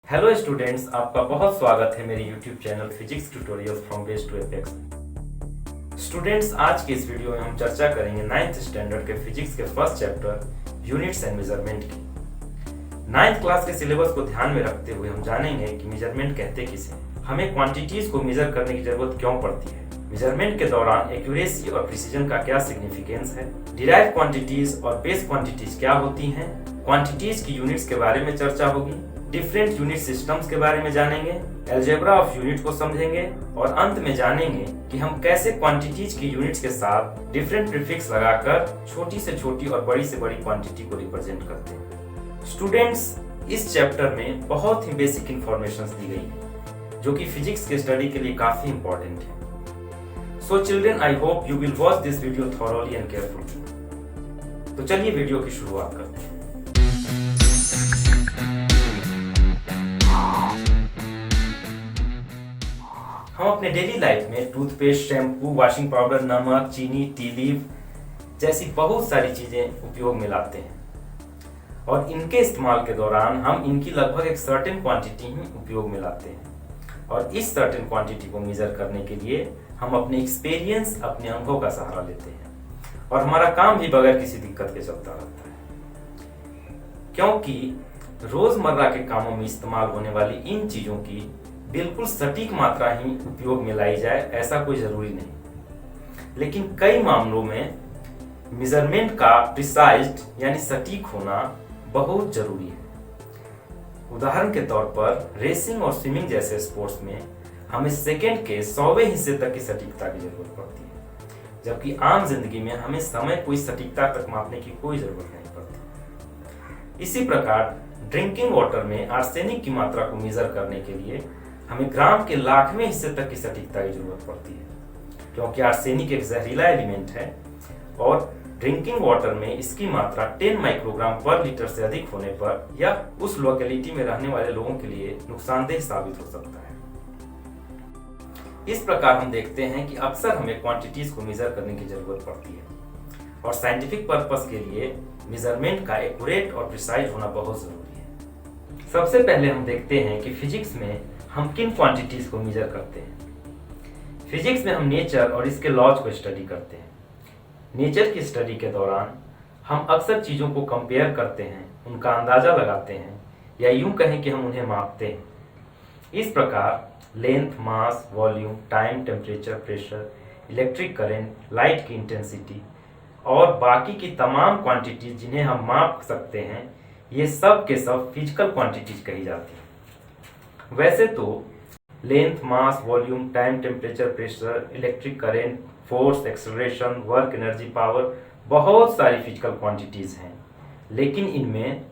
Hello students, आपका बहुत स्वागत है मेरे YouTube channel physics tutorials from base to apex. Students, आज के इस वीडियो में हम चर्चा करेंगे 9th स्टैंडर्ड के फिजिक्स के first chapter units and measurement की। 9th क्लास के सिलेबस को ध्यान में रखते हुए हम जानेंगे कि मेजरमेंट कहते किसे, हमें क्वांटिटीज को मेजर करने की जरूरत क्यों पड़ती है, मेजरमेंट के दौरान एक्यूरेसी और प्रिसीजन का क्या सिग्निफिकेंस है, डिराइव्ड क्वांटिटीज और बेस क्वांटिटीज क्या होती हैं, क्वांटिटीज की यूनिट्स के बारे में चर्चा होगी, डिफरेंट यूनिट सिस्टम्स के बारे में जानेंगे, अलजेब्रा ऑफ यूनिट को समझेंगे और अंत में जानेंगे कि हम कैसे क्वांटिटीज की यूनिट्स के साथ डिफरेंट प्रीफिक्स लगाकर छोटी से छोटी और बड़ी से बड़ी क्वांटिटी को रिप्रेजेंट करते हैं। स्टूडेंट्स, इस चैप्टर में बहुत ही बेसिक इंफॉर्मेशन दी गई है जो कि फिजिक्स के स्टडी के लिए काफी इंपॉर्टेंट है। So children, I hope you will watch this video thoroughly and carefully. तो चलिए वीडियो की शुरुआत करते हैं। हम अपने डेली लाइफ में टूथपेस्ट, शैम्पू, वॉशिंग पाउडर, नमक, चीनी, टी लीफ जैसी बहुत सारी चीजें उपयोग में लाते हैं और इनके इस्तेमाल के दौरान हम इनकी लगभग एक सर्टेन क्वांटिटी ही उपयोग में लाते हैं और इस सर्टेन क्वांटिटी को मेजर करने के लिए हम अपने एक्सपीरियंस, अपने अनुभव का सहारा लेते हैं और हमारा काम भी बगैर किसी दिक्कत के चलता रहता है, क्योंकि रोजमर्रा के कामों में इस्तेमाल होने वाली इन चीजों की बिल्कुल सटीक मात्रा ही उपयोग में लाई जाए ऐसा कोई जरूरी नहीं, लेकिन कई मामलों में मेजरमेंट का प्रिसाइज्ड यानी सटीक होना बहुत जरूरी है। उदाहरण के तौर पर रेसिंग और स्विमिंग जैसे स्पोर्ट्स में हमें सेकंड के 100वें हिस्से तक की सटीकता की जरूरत पड़ती है, जबकि आम जिंदगी में हमें समय कोई सटीकता तक मापने की कोई जरूरत नहीं पड़ती। इसी प्रकार ड्रिंकिंग वाटर में आर्सेनिक की मात्रा को मेजर करने के लिए हमें ग्राम के लाखवें हिस्से तक की सटीकता की जरूरत पड़ती है, क्योंकि आर्सेनिक एक जहरीला एलिमेंट है और ड्रिंकिंग वाटर में इसकी मात्रा 10 माइक्रोग्राम पर लीटर से अधिक होने पर यह उस लोकेलिटी में रहने वाले लोगों के लिए नुकसानदेह साबित हो सकता है। इस प्रकार हम देखते हैं कि अक्सर हमें क्वांटिटीज को मेजर करने की जरूरत पड़ती है और साइंटिफिक पर्पस के लिए मेजरमेंट का एक्यूरेट और प्रिसाइज होना बहुत जरूरी है। सबसे पहले हम देखते हैं कि फिजिक्स में हम किन क्वांटिटीज को मेजर करते हैं। फिजिक्स में हम नेचर और इसके लॉज को स्टडी करते हैं। नेचर की स्टडी के दौरान हम अक्सर चीजों को कंपेयर करते हैं, उनका अंदाजा लगाते हैं या यूं कहें कि हम उन्हें मापते हैं। इस प्रकार length, mass, volume, time, temperature, pressure, electric current, light की इंटेंसिटी और बाकी की तमाम क्वांटिटीज जिन्हें हम माप सकते हैं, ये सब के सब फिजिकल क्वांटिटीज कही जाती हैं। वैसे तो length, mass, volume, time, temperature, pressure, electric current, force, acceleration, work, energy, power बहुत सारी फिजिकल क्वांटिटीज हैं, लेकिन इनमें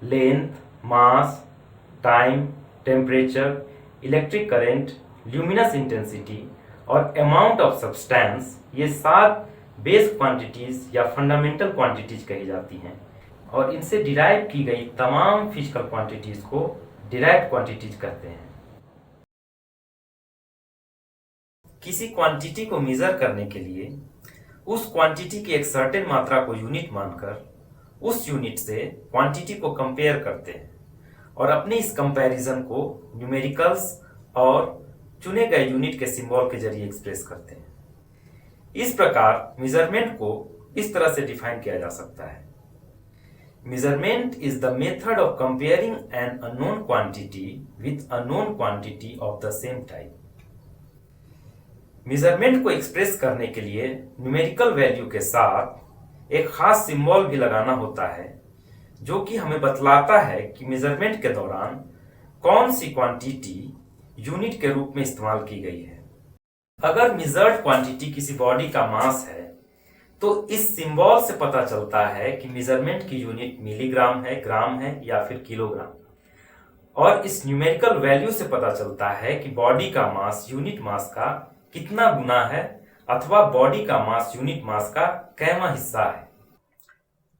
length, mass, time, temperature, electric current, luminous intensity और अमाउंट ऑफ सब्सटेंस, ये 7 बेस क्वांटिटीज या फंडामेंटल क्वांटिटीज कही जाती हैं और इनसे डिराइव की गई तमाम फिजिकल क्वांटिटीज को डिराइव्ड क्वांटिटीज कहते हैं। किसी क्वांटिटी को मेजर करने के लिए उस क्वांटिटी की एक सर्टेन मात्रा को यूनिट मानकर उस यूनिट से क्वांटिटी को कंपेयर करते हैं और अपने इस कंपैरिजन को न्यूमेरिकल्स और चुने गए यूनिट के सिंबल के जरिए एक्सप्रेस करते हैं। इस प्रकार मेजरमेंट को इस तरह से डिफाइन किया जा सकता है: Measurement is the method of comparing an unknown quantity with a known quantity of the same type. Measurement को एक्सप्रेस करने के लिए न्यूमेरिकल वैल्यू के साथ एक खास सिंबल भी लगाना होता है, जो कि हमें बतलाता है कि मेजरमेंट के दौरान कौन सी क्वांटिटी यूनिट के रूप में इस्तेमाल की गई है। अगर मेजर्ड क्वांटिटी किसी बॉडी का मास है तो इस सिंबल से पता चलता है कि मेजरमेंट की यूनिट मिलीग्राम है, ग्राम है या फिर किलोग्राम, और इस न्यूमेरिकल वैल्यू से पता चलता है कि बॉडी का मास यूनिट मास का कितना गुना है अथवा बॉडी का मास यूनिट मास का कैमा हिस्सा है।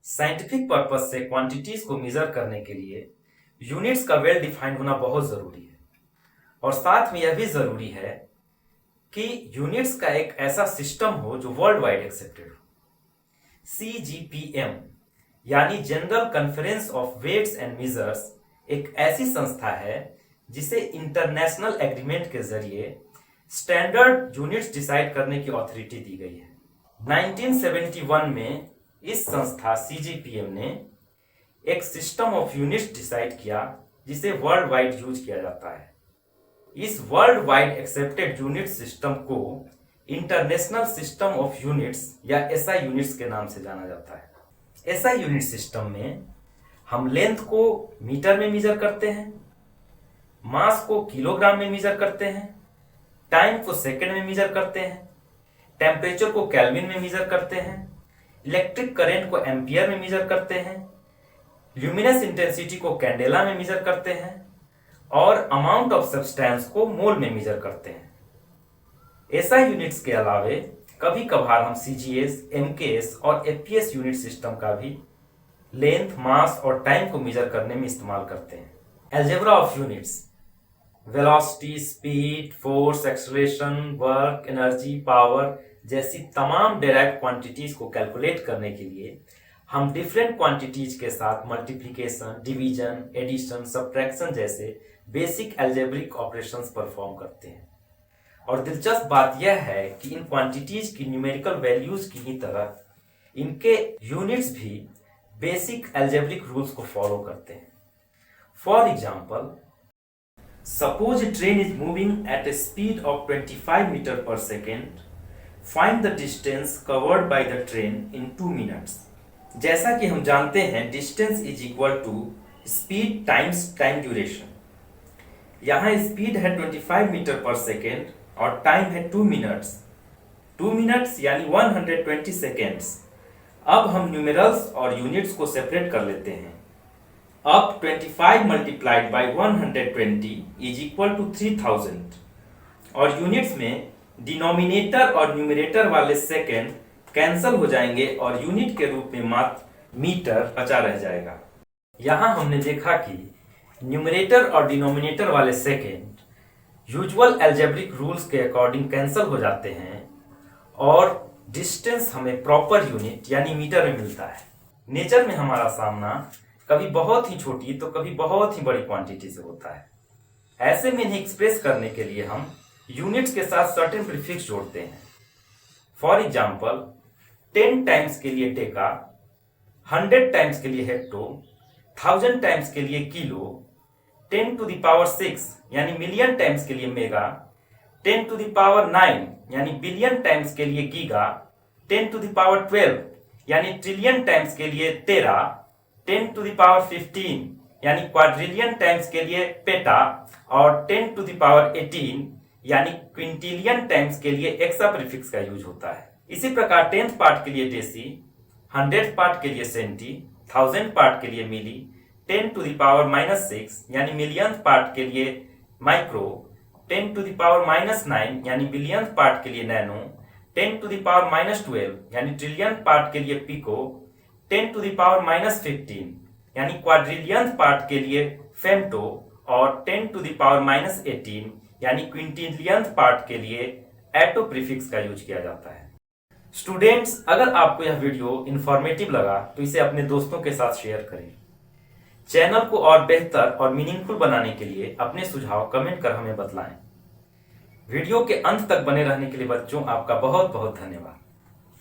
साइंटिफिक पर्पस से क्वांटिटीज को मेजर करने के लिए यूनिट्स का वेल डिफाइंड होना बहुत जरूरी है और साथ में यह भी जरूरी है कि यूनिट्स का एक ऐसा सिस्टम हो जो वर्ल्ड वाइड एक्सेप्टेड हो। CGPM यानी general conference of weights and measures एक ऐसी संस्था है जिसे इंटरनेशनल एग्रीमेंट के जरिए स्टैंडर्ड यूनिट्स डिसाइड करने की अथॉरिटी दी गई है। 1971 में इस संस्था CGPM ने एक सिस्टम ऑफ यूनिट्स डिसाइड किया जिसे वर्ल्ड वाइड यूज किया जाता है। इस world wide accepted unit system को इंटरनेशनल सिस्टम ऑफ यूनिट्स या SI यूनिट्स के नाम से जाना जाता है। SI यूनिट सिस्टम में हम लेंथ को मीटर में मेजर करते हैं, मास को किलोग्राम में मेजर करते हैं, टाइम को सेकंड में मेजर करते हैं, टेम्परेचर को केल्विन में मेजर करते हैं, इलेक्ट्रिक करंट को एम्पियर में मेजर करते हैं, ल्यूमिनस इंटेंसिटी को कैंडेला में मेजर करते हैं और अमाउंट ऑफ सब्सटेंस को मोल में मेजर करते हैं। SI यूनिट्स के अलावे कभी कभार हम CGS, MKS और FPS यूनिट सिस्टम का भी लेंथ, मास और टाइम को मेजर करने में इस्तेमाल करते हैं। Algebra of units velocity, speed, force, acceleration, work, energy, power जैसी तमाम डेराइव्ड क्वांटिटीज को कैलकुलेट करने के लिए हम डिफरेंट क्वांटिटीज के साथ मल्टीप्लिकेशन, डिवीजन, एडिशन, सब्ट्रैक्शन जैसे बेसिक अलजेब्रिक ऑपरेशंस परफॉर्म करते हैं। और दिलचस्प बात यह है कि इन क्वांटिटीज की न्यूमेरिकल वैल्यूज की ही तरह इनके यूनिट्स भी बेसिक अलजेब्रिक रूल्स को फॉलो करते हैं। For example, suppose a train is moving at a speed of 25 meter per second. Find the distance covered by the train in 2 minutes. जैसा कि हम जानते हैं distance is equal to speed times time duration. यहाँ speed है 25 metre पर second और time है 2 मिनट्स। 2 मिनट्स यानी 120 सेकेंड्स। अब हम न्यूमेरल्स और यूनिट्स को सेपरेट कर लेते हैं। अब 25 multiplied by 120 is equal to 3000 और यूनिट्स में डिनोमिनेटर और न्यूमरेटर वाले सेकेंड कैंसल हो जाएंगे और यूनिट के रूप में मात्र मीटर बचा रह जाएगा। यहां हमने देखा कि न्यूमरेटर और डिनोमिनेटर वाले सेकेंड यूजुअल अलजेब्रिक रूल्स के अकॉर्डिंग कैंसल हो जाते हैं और डिस्टेंस हमें प्रॉपर यूनिट यानी मीटर में मिलता है। नेचर में हमारा सामना कभी बहुत ही छोटी तो कभी बहुत ही बड़ी क्वांटिटी से होता है। ऐसे में इन्हें एक्सप्रेस करने के लिए हम यूनिट्स के साथ सर्टेन प्रीफिक्स जोड़ते हैं। फॉर एग्जाम्पल, 10 टाइम्स के लिए डेका, 100 टाइम्स के लिए हेक्टो, 1000 टाइम्स के लिए किलो, 10 टू द पावर 6 यानी मिलियन टाइम्स के लिए मेगा, 10 टू द पावर 9 यानी बिलियन टाइम्स के लिए गीगा, 10 टू द पावर 12 यानी ट्रिलियन टाइम्स के लिए टेरा, 10 टू द पावर 15 यानी क्वाड्रिलियन टाइम्स के लिए पेटा और 10 टू द पावर 18 यानी क्विंटिलियन टाइम्स के लिए एक्सा प्रीफिक्स का यूज होता है। इसी प्रकार 10th पार्ट के लिए डेसी, 100th पार्ट के लिए सेंटी, 1000 पार्ट के लिए मिली, 10 टू द पावर -6 यानी मिलियंथ पार्ट के लिए माइक्रो, 10 टू द पावर -9 यानी बिलियंथ पार्ट के लिए नैनो, 10 टू द पावर -12 यानी ट्रिलियन पार्ट के लिए पिको, 10 टू द पावर -15 यानी क्वाड्रिलियंथ पार्ट के लिए फेम्टो और 10 टू द पावर -18 यानी क्विंटिलियंथ पार्ट के लिए एटो प्रीफिक्स का यूज किया जाता है। स्टूडेंट्स, अगर आपको यह वीडियो इंफॉर्मेटिव लगा तो इसे अपने दोस्तों के साथ शेयर करें। चैनल को और बेहतर और मीनिंगफुल बनाने के लिए अपने सुझाव कमेंट कर हमें बतलाएं। वीडियो के अंत तक बने रहने के लिए बच्चों आपका बहुत बहुत धन्यवाद।